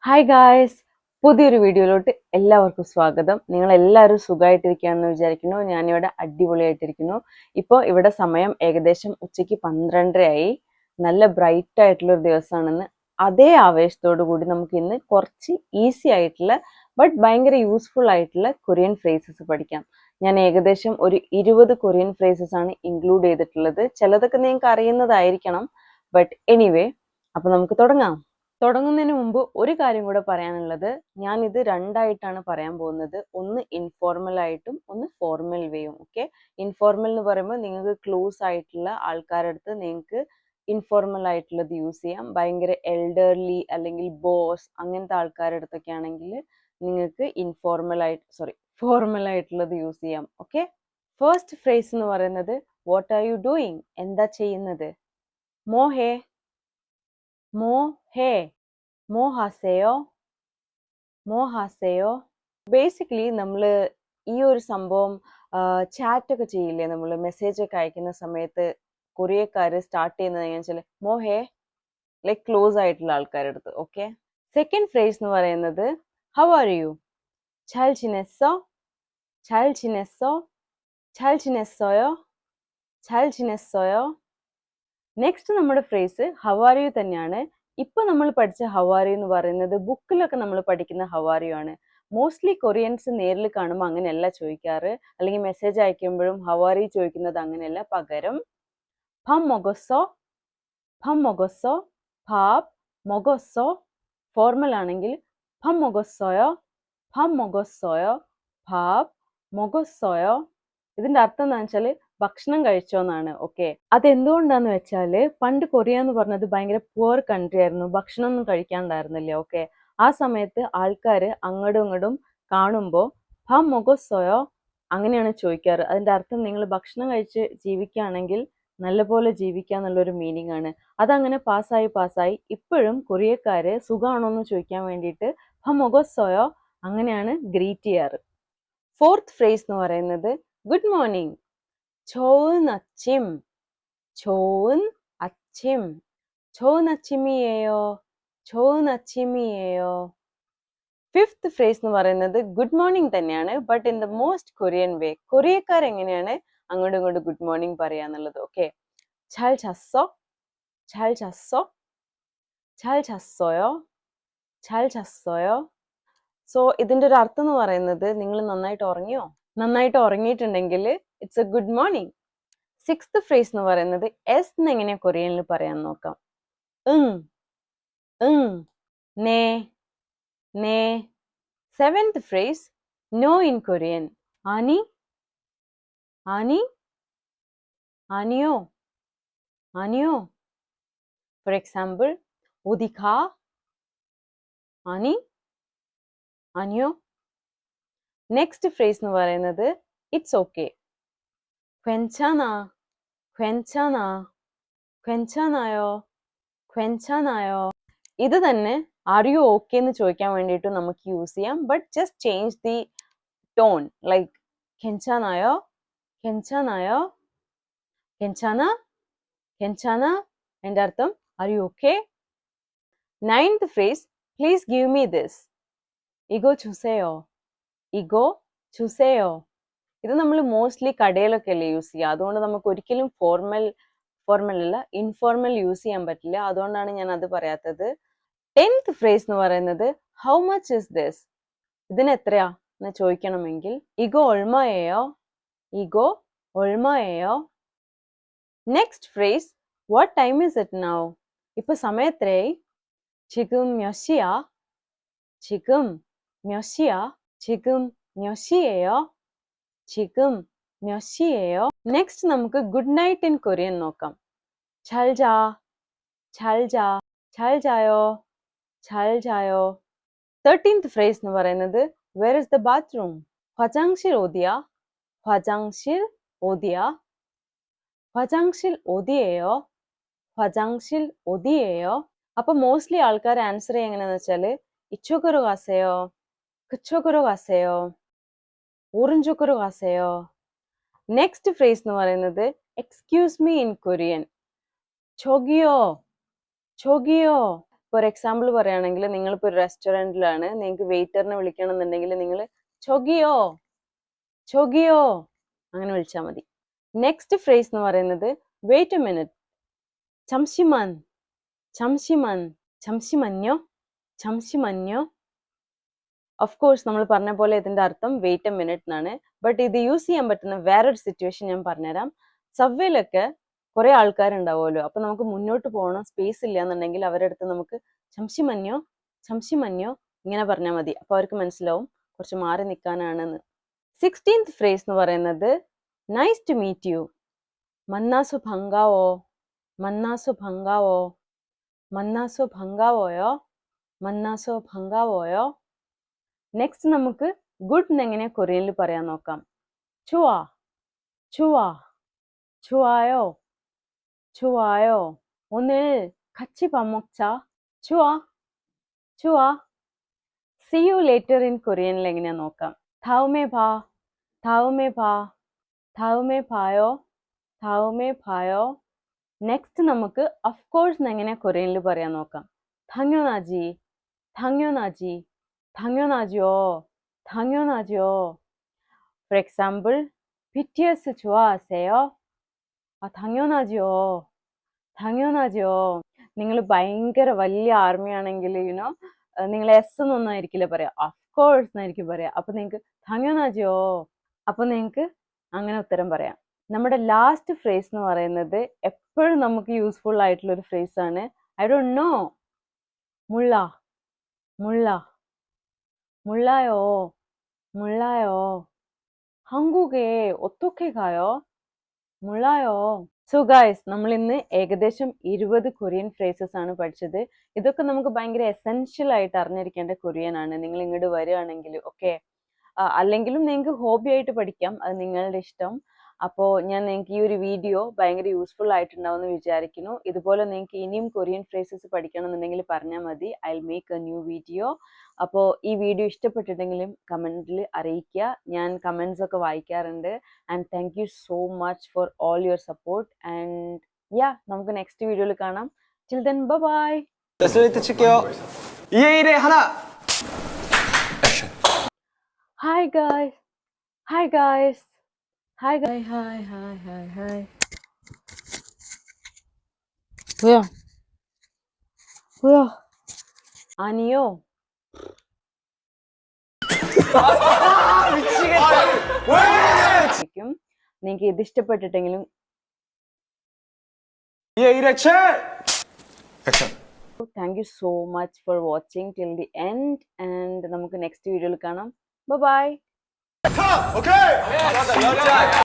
Hi guys, പുതിയൊരു വീഡിയോയിലോട്ട് എല്ലാവർക്കും സ്വാഗതം. നിങ്ങൾ എല്ലാവരും സുഖമായിട്ടിരിക്കുകയാണെന്ന് വിചാരിക്കുന്നു. ഞാനിവിടെ അടിപൊളിയായിട്ടിരിക്കുന്നു. ഇപ്പോൾ ഇവിടെ സമയം ഏകദേശം ഉച്ചയ്ക്ക് 12:30 നല്ല ബ്രൈറ്റ് ആയിട്ടുള്ളൊരു ദിവസമാണെന്ന് അതേ ആവേശത്തോടു കൂടി നമുക്ക് ഇന്ന് കുറച്ച് ഈസി ആയിട്ടുള്ള ബട്ട് ഭയങ്കര യൂസ്ഫുൾ ആയിട്ടുള്ള കൊറിയൻ ഫ്രേസസ് പഠിക്കാം. ഞാൻ ഏകദേശം ഒരു 20 കൊറിയൻ ഫ്രേസസ് ആണ് ഇൻക്ലൂഡ് ചെയ്തിട്ടുള്ളത്. ചിലതൊക്കെ നിങ്ങൾക്ക് അറിയുന്നതായിരിക്കണം, ബട്ട് എനിവേ, അപ്പോൾ നമുക്ക് തുടങ്ങാം. തുടങ്ങുന്നതിന് മുമ്പ് ഒരു കാര്യം കൂടെ പറയാനുള്ളത്, ഞാൻ ഇത് രണ്ടായിട്ടാണ് പറയാൻ പോകുന്നത്. ഒന്ന് ഇൻഫോർമൽ ആയിട്ടും ഒന്ന് ഫോർമൽ വേയും. ഓക്കെ, ഇൻഫോർമൽ എന്ന് പറയുമ്പോൾ നിങ്ങൾക്ക് ക്ലോസ് ആയിട്ടുള്ള ആൾക്കാരുടെ അടുത്ത് നിങ്ങൾക്ക് ഇൻഫോർമൽ ആയിട്ടുള്ളത് യൂസ് ചെയ്യാം. ഭയങ്കര എൽഡർലി അല്ലെങ്കിൽ ബോസ് അങ്ങനത്തെ ആൾക്കാരുടെ അടുത്തൊക്കെ ആണെങ്കിൽ നിങ്ങൾക്ക് ഫോർമൽ ആയിട്ടുള്ളത് യൂസ് ചെയ്യാം. ഓക്കെ, ഫസ്റ്റ് ഫ്രേസ് എന്ന് പറയുന്നത് വാട്ട് ആർ യു ഡൂയിങ്, എന്താ ചെയ്യുന്നത്. മോഹേ മോഹേ മോഹാസയോ മോഹാസയോ. ബേസിക്കലി നമ്മൾ ഈ ഒരു സംഭവം ചാറ്റൊക്കെ ചെയ്യില്ലേ, നമ്മൾ മെസ്സേജ് ഒക്കെ അയക്കുന്ന സമയത്ത് കൊറിയക്കാർ സ്റ്റാർട്ട് ചെയ്യുന്നത് എങ്ങനെയാണെന്ന് വെച്ചാൽ മോഹേ, ലൈക്ക് ക്ലോസ് ആയിട്ടുള്ള ആൾക്കാരുടെ അടുത്ത്. ഓക്കെ, സെക്കൻഡ് ഫ്രേസ് എന്ന് പറയുന്നത് ഹൗ ആർ യു, 잘 지냈어 잘 지냈어 잘 지냈어요 잘 지냈어요. നെക്സ്റ്റ് നമ്മുടെ ഫ്രേസ് ഹൗ ആർ യു തന്നെയാണ്. ഇപ്പൊ നമ്മൾ പഠിച്ച ഹൗ ആർ യു എന്ന് പറയുന്നത് ബുക്കിലൊക്കെ നമ്മൾ പഠിക്കുന്ന ഹൗ ആർ യു ആണ്. മോസ്റ്റ്ലി കൊറിയൻസ് നേരിൽ കാണുമ്പോൾ അങ്ങനെയല്ല ചോദിക്കാറ്, അല്ലെങ്കിൽ മെസ്സേജ് അയക്കുമ്പോഴും ഹൗ ആർ യു ചോദിക്കുന്നത് അങ്ങനെയല്ല. പകരം ഭം മൊഗസോ ഭം മൊഗസോ ഭാബ് മൊഗസോ. ഫോർമൽ ആണെങ്കിൽ ഭം മൊഗസോയോ ഭം മൊഗസോയോ ഭാബ് മൊഗസോയോ. ഇതിന്റെ അർത്ഥം എന്താണെന്ന് വെച്ചാൽ ഭക്ഷണം കഴിച്ചോന്നാണ്. ഓക്കെ, അതെന്തുകൊണ്ടാന്ന് വെച്ചാല് പണ്ട് കൊറിയ എന്ന് പറഞ്ഞത് ഭയങ്കര പുവർ കൺട്രി ആയിരുന്നു, ഭക്ഷണം ഒന്നും കഴിക്കാണ്ടായിരുന്നില്ല. ഓക്കെ, ആ സമയത്ത് ആൾക്കാര് അങ്ങോട്ടും ഇങ്ങോട്ടും കാണുമ്പോൾ ഭം മൊഗസോയോ അങ്ങനെയാണ് ചോദിക്കാറ്. അതിന്റെ അർത്ഥം നിങ്ങൾ ഭക്ഷണം കഴിച്ച് ജീവിക്കുകയാണെങ്കിൽ നല്ലപോലെ ജീവിക്കുക എന്നുള്ളൊരു മീനിങ് ആണ്. അതങ്ങനെ പാസ്സായി ഇപ്പോഴും കൊറിയക്കാര് സുഖാണോന്ന് ചോദിക്കാൻ വേണ്ടിയിട്ട് ഭം മൊഗസോയോ അങ്ങനെയാണ് ഗ്രീറ്റ് ചെയ്യാറ്. ഫോർത്ത് ഫ്രേസ് എന്ന് പറയുന്നത് ഗുഡ് മോർണിംഗ്, 좋은 아침 좋은 아침 좋은 아침이에요 좋은 아침이에요. ഫിഫ്ത്ത് ഫ്രേസ് എന്ന് പറയുന്നത് ഗുഡ് മോർണിംഗ് തന്നെയാണ്, but in the most Korean way. കൊറിയക്കാർ എങ്ങനെയാണ് അങ്ങോട്ടും ഇങ്ങോട്ടും ഗുഡ് മോർണിംഗ് പറയാന്നുള്ളത്. ഓക്കെ, 잘 잤어 잘 잤어 잘 잤어요 잘 잤어요. സോ ഇതിന്റെ ഒരു അർത്ഥം എന്ന് പറയുന്നത് നിങ്ങൾ നന്നായിട്ട് ഉറങ്ങിയോ, നന്നായിട്ട് ഉറങ്ങിയിട്ടുണ്ടെങ്കിൽ it's a good morning. Sixth phrase എന്ന് പറയുന്നത് എസ് എന്ന് എങ്ങനെയാ കൊറിയനിൽ പറയാൻ നോക്കാം. ഇങ് ഇങ് നേ നേ. Seventh phrase no in Korean ആനി ആനി ആനിയോ ആനിയോ. ഫോർ എക്സാമ്പിൾ ഒദിഖ ആനി ആനിയോ. നെക്സ്റ്റ് ഫ്രേസ് എന്ന് പറയുന്നത് ഇറ്റ്സ് ഓക്കെ, 괜찮아 괜찮아 괜찮아요 괜찮아요. ഇത് തന്നെ ആർ യു ഓക്കെ എന്ന് ചോദിക്കാൻ വേണ്ടിയിട്ട് നമുക്ക് യൂസ് ചെയ്യാം, but just change the tone. Like 괜찮아요 괜찮아요 괜찮아 괜찮아. എൻ്റെ അർത്ഥം are you okay. Ninth phrase please give me this, ഇഗോ ചൂസയോ ഇഗോ ചൂസയോ. ഇത് നമ്മൾ മോസ്റ്റ്ലി കടയിലൊക്കെ അല്ലേ യൂസ് ചെയ്യുക, അതുകൊണ്ട് നമുക്ക് ഒരിക്കലും ഫോർമൽ അല്ല ഇൻഫോർമൽ യൂസ് ചെയ്യാൻ പറ്റില്ല. അതുകൊണ്ടാണ് ഞാൻ അത് പറയാത്തത്. 10th ഫ്രേസ് എന്ന് പറയുന്നത് ഹൗ മച്ച് ഇസ് ദിസ്, ഇതിന് എത്രയാ എന്ന് ചോദിക്കണമെങ്കിൽ ഇഗോ ഒൾമയോ ഇഗോ ഒൾമയോ. Next phrase what time is it now, ഇപ്പൊ സമയം എത്രയായി. 지금 몇 시야 지금 몇 시야 지금 몇 시예요 지금 몇 시예요. നെക്സ്റ്റ് നമുക്ക് ഗുഡ് നൈറ്റ് ഇൻ കൊറിയൻ നോക്കാം. 잘 자 잘 자 잘 자요 잘 자요. 13th ഫ്രേസ് എന്ന് പറയുന്നത് where is the bathroom, 화장실 어디야 화장실 어디야 화장실 어디예요 화장실 어디예요. അപ്പൊ മോസ്റ്റ്ലി ആൾക്കാർ ആൻസർ ചെയ്യുക എങ്ങനെയാന്ന് വെച്ചാല് 이쪽으로 가세요 그쪽으로 가세요 오른쪽으로 가세요. നെക്സ്റ്റ് ഫ്രേസ് എന്ന് പറയുന്നത് excuse me in Korean, 저기요 저기요 for example പറയുകയാണെങ്കിൽ നിങ്ങളിപ്പോൾ ഒരു റെസ്റ്റോറൻറ്റിലാണ്, നിങ്ങൾക്ക് വെയിറ്ററിനെ വിളിക്കണം എന്നുണ്ടെങ്കിൽ നിങ്ങൾ ചൊഗിയോ ചൊഗിയോ അങ്ങനെ വിളിച്ചാൽ മതി. നെക്സ്റ്റ് ഫ്രേസ് എന്ന് പറയുന്നത് വെയിറ്റ് എ മിനിറ്റ്, ചംഷിമാൻ ചംഷിമാൻ ചംഷിമഞ്ഞോ ചംഷിമഞ്ഞോ. ഓഫ് കോഴ്സ് നമ്മൾ പറഞ്ഞ പോലെ ഇതിന്റെ അർത്ഥം വെയിറ്റ് എ മിനിറ്റ് എന്നാണ്. ബട്ട് ഇത് യൂസ് ചെയ്യാൻ പറ്റുന്ന വേറൊരു സിറ്റുവേഷൻ ഞാൻ പറഞ്ഞുതരാം. സബ്വേയിലൊക്കെ കുറെ ആൾക്കാരുണ്ടാവുമല്ലോ, അപ്പൊ നമുക്ക് മുന്നോട്ട് പോകണം, സ്പേസ് ഇല്ല എന്നുണ്ടെങ്കിൽ അവരുടെ അടുത്ത് നമുക്ക് ചംഷിമഞ്ഞോ ചംഷിമഞ്ഞോ ഇങ്ങനെ പറഞ്ഞാൽ മതി. അപ്പൊ അവർക്ക് മനസ്സിലാവും കുറച്ച് മാറി നിൽക്കാനാണെന്ന്. 16th ഫ്രേസ് എന്ന് പറയുന്നത് നൈസ് ടു മീറ്റ് യു, മന്നാസു ഭംഗാവോ മന്നാസു ഭംഗാവോ മന്നാസു ഭംഗാവോയോ മന്നാസോ ഭംഗാവോയോ. നെക്സ്റ്റ് നമുക്ക് ഗുഡ് എങ്ങനെ കൊറിയനിൽ പറയാൻ നോക്കാം. ചുവാ ചുവാ ചുവായോ ചുവായോ. 오늘 같이 밥 먹자. ചുവാ ചുവാ. See you later in കൊറിയനിൽ എങ്ങനെയാ നോക്കാം. 다음에 봐 다음에 봐 다음에 봐요 다음에 봐요. നെക്സ്റ്റ് നമുക്ക് of course എങ്ങനെ കൊറിയനിൽ പറയാൻ നോക്കാം. 당연하지 당연하지 당연하죠 당연하죠. For example, BTS 좋아하세요? 당연하죠 당연하죠. നിങ്ങൾ ഭയങ്കര വലിയ ആർമി ആണെങ്കിൽ നിങ്ങൾ എസ് എന്നൊന്നും ആയിരിക്കില്ല പറയാ, of course എന്നായിരിക്കും പറയാ. അപ്പൊ നിങ്ങൾക്ക് 당연하죠, അപ്പൊ നിങ്ങൾക്ക് അങ്ങനെ ഉത്തരം പറയാം. നമ്മുടെ ലാസ്റ്റ് ഫ്രേസ് എന്ന് പറയുന്നത് എപ്പോഴും നമുക്ക് യൂസ്ഫുൾ ആയിട്ടുള്ള ഒരു ഫ്രേസ് ആണ്. ഐ ഡോണ്ട് നോ, മുള്ള മുള്ള 몰라요 몰라요. 한국에 어떻게 가요? 몰라요. സോ ഗൈസ്, നമ്മൾ ഇന്ന് ഏകദേശം 20 കൊറിയൻ ഫ്രേസസ് ആണ് പഠിച്ചത്. ഇതൊക്കെ നമുക്ക് ഭയങ്കര എസെൻഷ്യൽ ആയിട്ട് അറിഞ്ഞിരിക്കേണ്ട കൊറിയൻ ആണ്. നിങ്ങൾ ഇങ്ങോട്ട് വരികയാണെങ്കിൽ ഓക്കെ, അല്ലെങ്കിലും നിങ്ങൾക്ക് ഹോബി ആയിട്ട് പഠിക്കാം, അത് നിങ്ങളുടെ ഇഷ്ടം. അപ്പോൾ ഞാൻ നിങ്ങൾക്ക് ഈ ഒരു വീഡിയോ ഭയങ്കര യൂസ്ഫുൾ ആയിട്ടുണ്ടാവും എന്ന് വിചാരിക്കുന്നു. ഇതുപോലെ നിങ്ങൾക്ക് ഇനിയും കൊറിയൻ ഫ്രേസസ് പഠിക്കണം എന്നുണ്ടെങ്കിൽ പറഞ്ഞാൽ മതി, I will make A new video. അപ്പോൾ ഈ വീഡിയോ ഇഷ്ടപ്പെട്ടിട്ടുണ്ടെങ്കിലും കമൻറ്റിൽ അറിയിക്കുക, ഞാൻ കമൻസ് ഒക്കെ വായിക്കാറുണ്ട്. And thank you so much for all your support. And yeah, നമുക്ക് നെക്സ്റ്റ് വീഡിയോയിൽ കാണാം. Till then bye bye. 레슬레이트 칠게요. 2에 1에 하나. 액션. Hi guys. Hi guys. Hi guys. Hi hi hi hi. 뭐야? 뭐야? 아니요. 미치겠다. 왜? നിങ്ങൾക്ക് ഇത് ഇഷ്ടപ്പെട്ടിട്ടെങ്കിലും 2에 1에 7. 액션. Thank you so much for watching till the end. And നമുക്ക് next വീഡിയോയിൽ കാണാം. Bye bye. 오케이.